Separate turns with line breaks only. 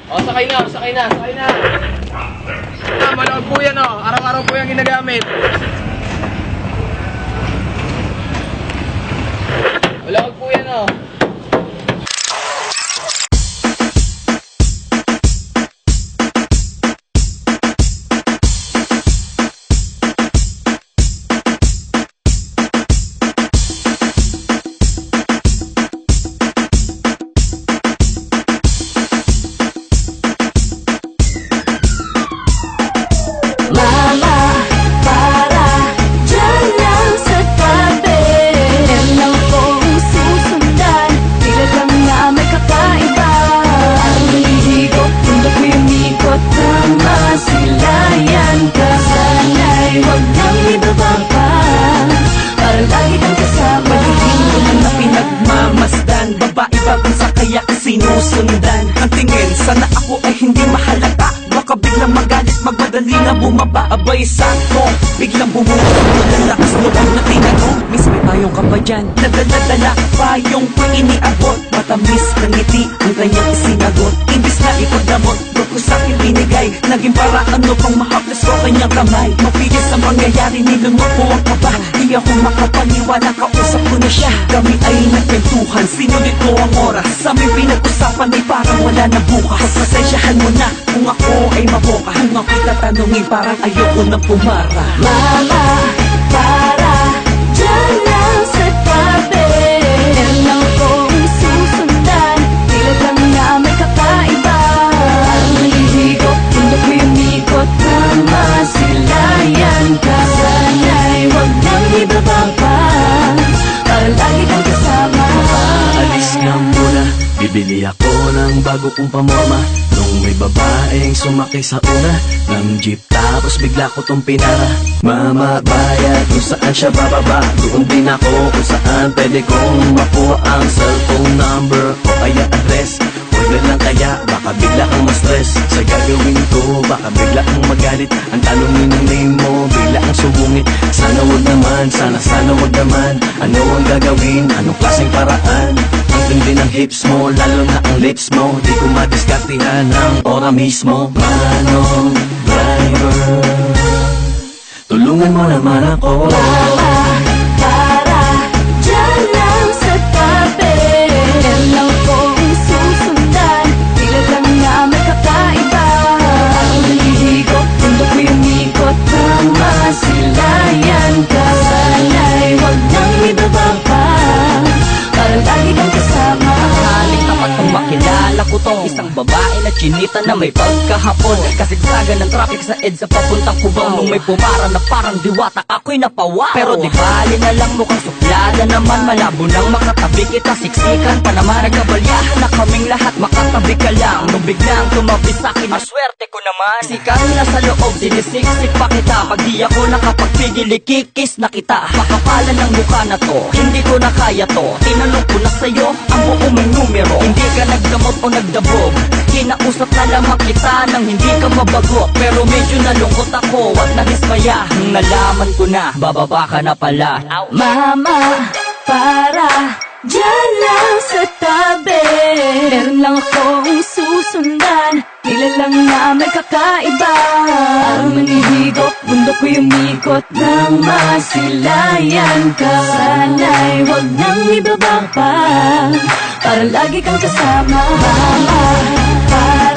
O, sakay na, sakay na, sakay na. Malawag po yan, o. Araw-araw po yung ginagamit. Malawag po yan, o.
Mama, para dyan lang sa tabi. Meron lang akong susundan, tila lang na may kakaiba. Ang nalihigop, mundo ko yung ikot ng masilayan ka. Sana'y huwag nang ibabang pa, para lagi kang kasama.
Magiging tulong na pinagmamasdan, babae babansa kaya sinusundan. Ang tingin, sana ako ay hindi mahalata. Baka biglang magalit, magmadali na bumaba. Abay sakto, biglang bumuha. Walang lakas loob na tinanong, miss may payong ka ba dyan? Nadala payong kung iniabot. Matamis ng ngiti ang kanyang isinagot. Imbis na ipagdamot, doon ko sa'kin binigay. Naging paraan no pang mahaplas ko kanyang kamay. Mapigil sa mangyayari, nilunod po ang kaba. Di ako makapaniwala, kausap ko na siya. Kami ay nagkwentuhan, sinulit ko ang oras. Sa aming pinag-usapan ay parang wala na bukas. Pasensyahan mo na kung ako ay maboka. Kung ako'y tatanungin, parang ayoko na pumara.
Mama, para dyan lang sa tabi. Meron lang akong susundan, tila lang na may kakaiba. Ang nalihigop, mundo ko yung ikot ng masilayan ka. Sana'y huwag nang ibabang pa, para lagi kang kasama.
Alis nga muna, bibili ako ng bago kong pamorma. Nung may babaeng sumakay sa una ng jeep, tapos bigla ko tong pinara. Mama, bayad kung saan siya bababa. Doon din ako kung saan pwede kong makuha ang cellphone number o kaya address. Huwag na lang kaya, baka bigla kang ma-stress sa gagawin ko, baka bigla kang magalit. Ang tanongin ng name mo, bigla kang sumungit. Sana wag naman, sana wag naman. Ano ang gagawin, anong klaseng paraan? Ang tindi ng hips mo, lalo na ang lips mo. Di ko madiskartihan ang ora mismo. Manong driver, tulungan mo naman ako.
Mama, para dyan lang sa tabi. Meron lang akong susundan, tila lang na may kakaiba. Ang nalihigop, mundo ko yung ikot ng masilayan ka. Sana'y huwag nang ibabang pa, para lagi kang kasama.
Haling tapat kong makilala ko tong isang babae na chinita na may pagkahapon. Kasigsagan ng traffic sa EDSA papuntang Cubao. Nung may pumara na parang diwata, ako'y napawaw. Pero di bali na lang, mukhang suplada naman. Malabo nang makatabi kita, siksikan pa naman. Nagkabalyahan na kaming lahat, makatabi ka lang. Nung biglang tumabi sa'kin, aswerte ko naman. Sikan na sa loob, sinisiksik pa kita. Pag di ako nakapagpigil, ikikis na kita. Makapalan ng mukha na to, hindi ko na kaya to. Tinanong ko na sa'yo, ang buong mong numero. Hindi ka nagdamot o nagdabog, kinausap na lamang kita nang hindi ka mabagot. Pero medyo nalungkot ako at nadismaya nung nalaman ko na bababa ka na pala.
Mama, para dyan lang sa tabi. Meron lang akong susundan, tila lang na may kakaiba. Ang manihigop, mundo ko yung ikot ng masilayan ka. Sana'y huwag nang ibabang pa, para lagi kang kasama. Mama, para